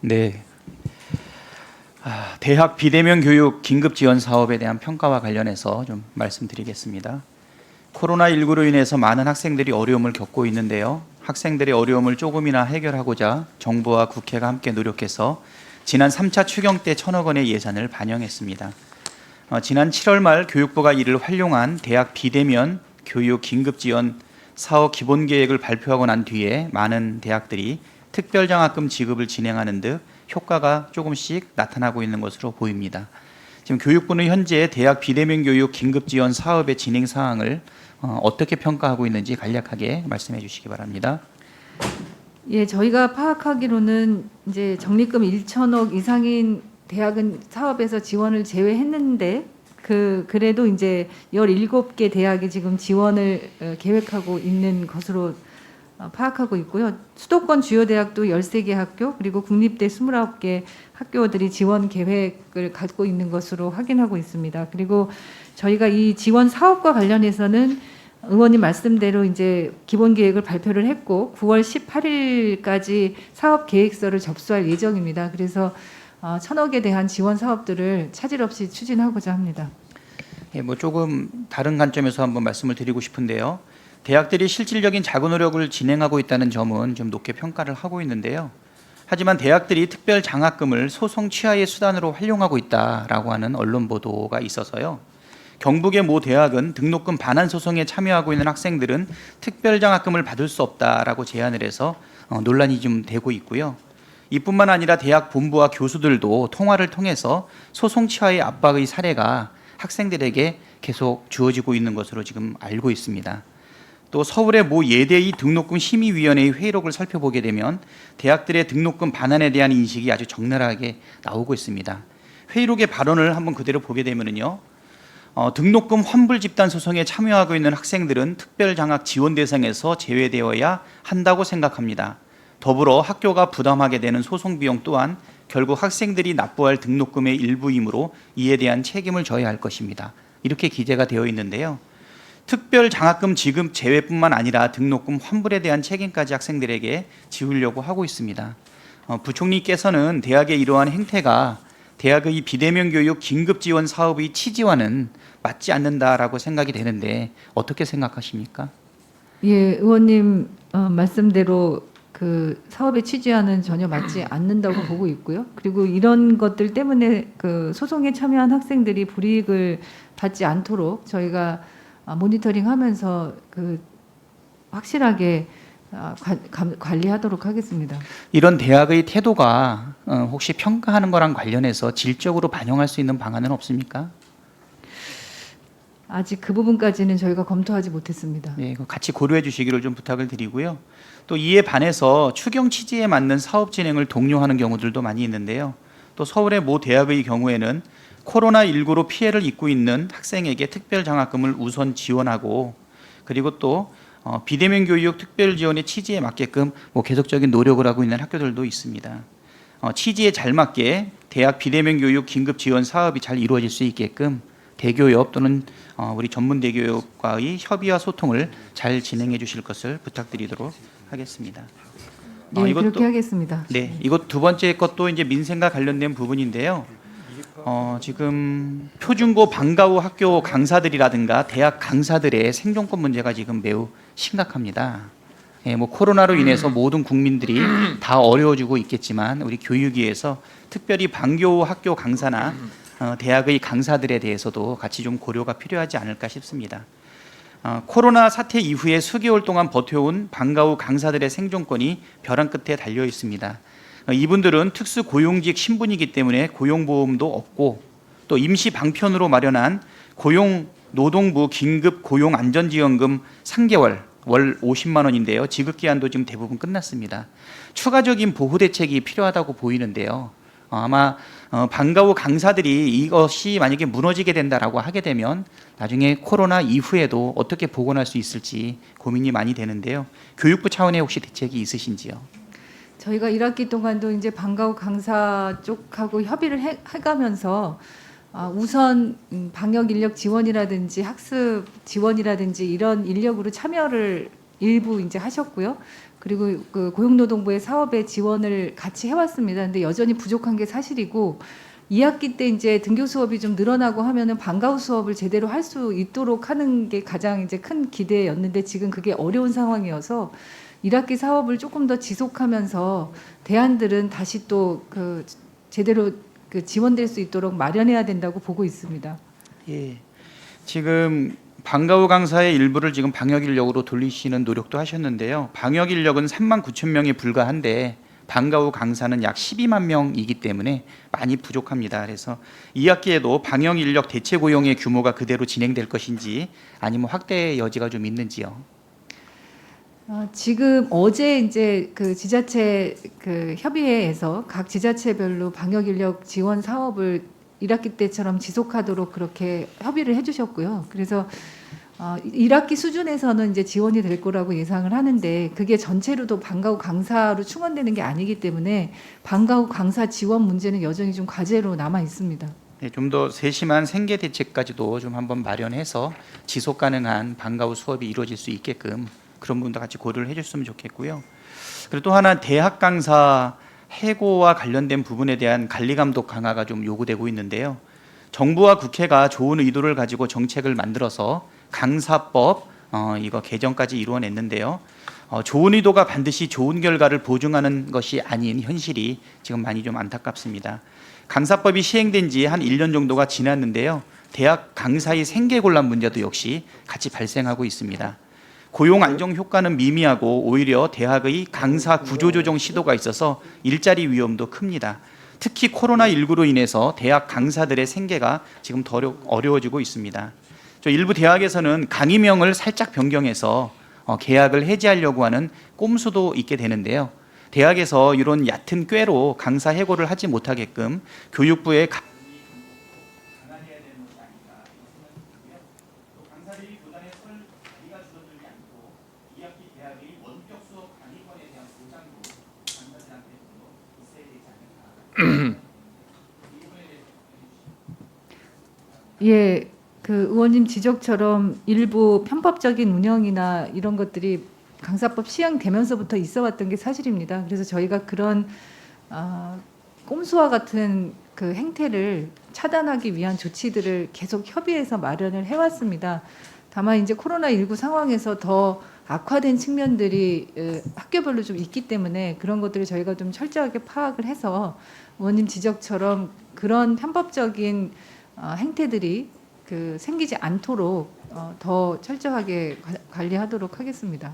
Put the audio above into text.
네. 대학 비대면 교육 긴급 지원 사업에 대한 평가와 관련해서 좀 말씀드리겠습니다. 코로나19로 인해서 많은 학생들이 어려움을 겪고 있는데요. 학생들의 어려움을 조금이나 해결하고자 정부와 국회가 함께 노력해서 지난 3차 추경 때 1,000억 원의 예산을 반영했습니다. 지난 7월 말 교육부가 이를 활용한 대학 비대면 교육 긴급 지원 사업 기본 계획을 발표하고 난 뒤에 많은 대학들이 특별장학금 지급을 진행하는 듯 효과가 조금씩 나타나고 있는 것으로 보입니다. 지금 교육부는 현재 대학 비대면 교육 긴급 지원 사업의 진행 사항을 어떻게 평가하고 있는지 간략하게 말씀해 주시기 바랍니다. 예, 저희가 파악하기로는 이제 적립금 1천억 이상인 대학은 사업에서 지원을 제외했는데 그래도 이제 17개 대학이 지금 지원을 계획하고 있는 것으로 파악하고 있고요. 수도권 주요 대학도 13개 학교 그리고 국립대 29개 학교들이 지원 계획을 갖고 있는 것으로 확인하고 있습니다. 그리고 저희가 이 지원 사업과 관련해서는 의원님 말씀대로 이제 기본 계획을 발표를 했고 9월 18일까지 사업 계획서를 접수할 예정입니다. 그래서 1,000억에 대한 지원 사업들을 차질 없이 추진하고자 합니다. 예, 뭐 조금 다른 관점에서 한번 말씀을 드리고 싶은데요. 대학들이 실질적인 자구 노력을 진행하고 있다는 점은 좀 높게 평가를 하고 있는데요. 하지만 대학들이 특별 장학금을 소송 취하의 수단으로 활용하고 있다라고 하는 언론 보도가 있어서요. 경북의 모 대학은 등록금 반환 소송에 참여하고 있는 학생들은 특별 장학금을 받을 수 없다라고 제안을 해서 논란이 좀 되고 있고요. 이뿐만 아니라 대학 본부와 교수들도 통화를 통해서 소송 취하의 압박의 사례가 학생들에게 계속 주어지고 있는 것으로 지금 알고 있습니다. 또 서울의 모 예대의 등록금 심의위원회의 회의록을 살펴보게 되면 대학들의 등록금 반환에 대한 인식이 아주 적나라하게 나오고 있습니다. 회의록의 발언을 한번 그대로 보게 되면요. 등록금 환불 집단 소송에 참여하고 있는 학생들은 특별장학 지원 대상에서 제외되어야 한다고 생각합니다. 더불어 학교가 부담하게 되는 소송 비용 또한 결국 학생들이 납부할 등록금의 일부이므로 이에 대한 책임을 져야 할 것입니다. 이렇게 기재가 되어 있는데요. 특별 장학금 지급 제외뿐만 아니라 등록금 환불에 대한 책임까지 학생들에게 지우려고 하고 있습니다. 부총리께서는 대학의 이러한 행태가 대학의 비대면 교육 긴급 지원 사업의 취지와는 맞지 않는다라고 생각이 되는데 어떻게 생각하십니까? 예, 의원님 말씀대로 그 사업의 취지와는 전혀 맞지 않는다고 보고 있고요. 그리고 이런 것들 때문에 그 소송에 참여한 학생들이 불이익을 받지 않도록 저희가 모니터링하면서 그 확실하게 관리하도록 하겠습니다. 이런 대학의 태도가 혹시 평가하는 거랑 관련해서 질적으로 반영할 수 있는 방안은 없습니까? 아직 그 부분까지는 저희가 검토하지 못했습니다. 네, 같이 고려해 주시기를 좀 부탁을 드리고요. 또 이에 반해서 추경 취지에 맞는 사업 진행을 독려하는 경우들도 많이 있는데요. 또 서울의 모 대학의 경우에는 코로나19로 피해를 입고 있는 학생에게 특별 장학금을 우선 지원하고 그리고 또 비대면 교육 특별 지원의 취지에 맞게끔 계속적인 노력을 하고 있는 학교들도 있습니다. 취지에 잘 맞게 대학 비대면 교육 긴급 지원 사업이 잘 이루어질 수 있게끔 대교협 또는 우리 전문 대교협과의 협의와 소통을 잘 진행해 주실 것을 부탁드리도록 하겠습니다. 네, 그렇게 하겠습니다. 네, 이것 두 번째 것도 이제 민생과 관련된 부분인데요. 지금 표준고 방과 후 학교 강사들이라든가 대학 강사들의 생존권 문제가 지금 매우 심각합니다. 예, 코로나로 인해서 모든 국민들이 다 어려워지고 있겠지만 우리 교육위에서 특별히 방과 후 학교 강사나 대학의 강사들에 대해서도 같이 좀 고려가 필요하지 않을까 싶습니다. 코로나 사태 이후에 수개월 동안 버텨온 방과 후 강사들의 생존권이 벼랑 끝에 달려 있습니다. 이분들은 특수 고용직 신분이기 때문에 고용보험도 없고 또 임시 방편으로 마련한 고용노동부 긴급 고용안전지원금 3개월 월 50만 원인데요. 지급기한도 지금 대부분 끝났습니다. 추가적인 보호 대책이 필요하다고 보이는데요. 아마 방과 후 강사들이 이것이 만약에 무너지게 된다라고 하게 되면 나중에 코로나 이후에도 어떻게 복원할 수 있을지 고민이 많이 되는데요. 교육부 차원의 혹시 대책이 있으신지요? 저희가 1학기 동안도 이제 방과 후 강사 쪽하고 협의를 해가면서 우선 방역 인력 지원이라든지 학습 지원이라든지 이런 인력으로 참여를 일부 이제 하셨고요. 그리고 그 고용노동부의 사업에 지원을 같이 해왔습니다. 근데 여전히 부족한 게 사실이고 2학기 때 이제 등교 수업이 좀 늘어나고 하면은 방과 후 수업을 제대로 할 수 있도록 하는 게 가장 이제 큰 기대였는데 지금 그게 어려운 상황이어서 1학기 사업을 조금 더 지속하면서 대안들은 다시 또 그 제대로 그 지원될 수 있도록 마련해야 된다고 보고 있습니다. 예. 지금 방과 후 강사의 일부를 지금 방역 인력으로 돌리시는 노력도 하셨는데요. 방역 인력은 3만 9천 명에 불과한데 방과 후 강사는 약 12만 명이기 때문에 많이 부족합니다. 그래서 2학기에도 방역 인력 대체 고용의 규모가 그대로 진행될 것인지 아니면 확대 여지가 좀 있는지요. 지금 어제 이제 그 지자체 그 협의회에서 각 지자체별로 방역 인력 지원 사업을 1학기 때처럼 지속하도록 그렇게 협의를 해주셨고요. 그래서 1학기 수준에서는 이제 지원이 될 거라고 예상을 하는데 그게 전체로도 방과 후 강사로 충원되는 게 아니기 때문에 방과 후 강사 지원 문제는 여전히 좀 과제로 남아 있습니다. 네, 좀 더 세심한 생계 대책까지도 좀 한번 마련해서 지속 가능한 방과 후 수업이 이루어질 수 있게끔 그런 부분도 같이 고려를 해줬으면 좋겠고요. 그리고 또 하나 대학 강사 해고와 관련된 부분에 대한 관리 감독 강화가 좀 요구되고 있는데요. 정부와 국회가 좋은 의도를 가지고 정책을 만들어서 강사법 이거 개정까지 이루어냈는데요. 좋은 의도가 반드시 좋은 결과를 보증하는 것이 아닌 현실이 지금 많이 좀 안타깝습니다. 강사법이 시행된 지 한 1년 정도가 지났는데요. 대학 강사의 생계 곤란 문제도 역시 같이 발생하고 있습니다. 고용 안정 효과는 미미하고 오히려 대학의 강사 구조 조정 시도가 있어서 일자리 위험도 큽니다. 특히 코로나19로 인해서 대학 강사들의 생계가 지금 더 어려워지고 있습니다. 일부 대학에서는 강의명을 살짝 변경해서 계약을 해지하려고 하는 꼼수도 있게 되는데요. 대학에서 이런 얕은 꾀로 강사 해고를 하지 못하게끔 교육부의 강화해야 되는 것이 아닌가 이런 생각이 들고요. 또 강사들이 교단에 설 자리가 줄어들지 않고 2학기 대학의 원격 수업 강의권에 대한 보장도 강사들한테 좀 있어야 되지 않을까. 이 부분에 대해서 해주시죠. 예, 그 의원님 지적처럼 일부 편법적인 운영이나 이런 것들이 강사법 시행되면서부터 있어왔던 게 사실입니다. 그래서 저희가 그런 꼼수와 같은 그 행태를 차단하기 위한 조치들을 계속 협의해서 마련을 해왔습니다. 다만 이제 코로나19 상황에서 더 악화된 측면들이 학교별로 좀 있기 때문에 그런 것들을 저희가 좀 철저하게 파악을 해서 의원님 지적처럼 그런 편법적인 행태들이 그 생기지 않도록 더 철저하게 관리하도록 하겠습니다.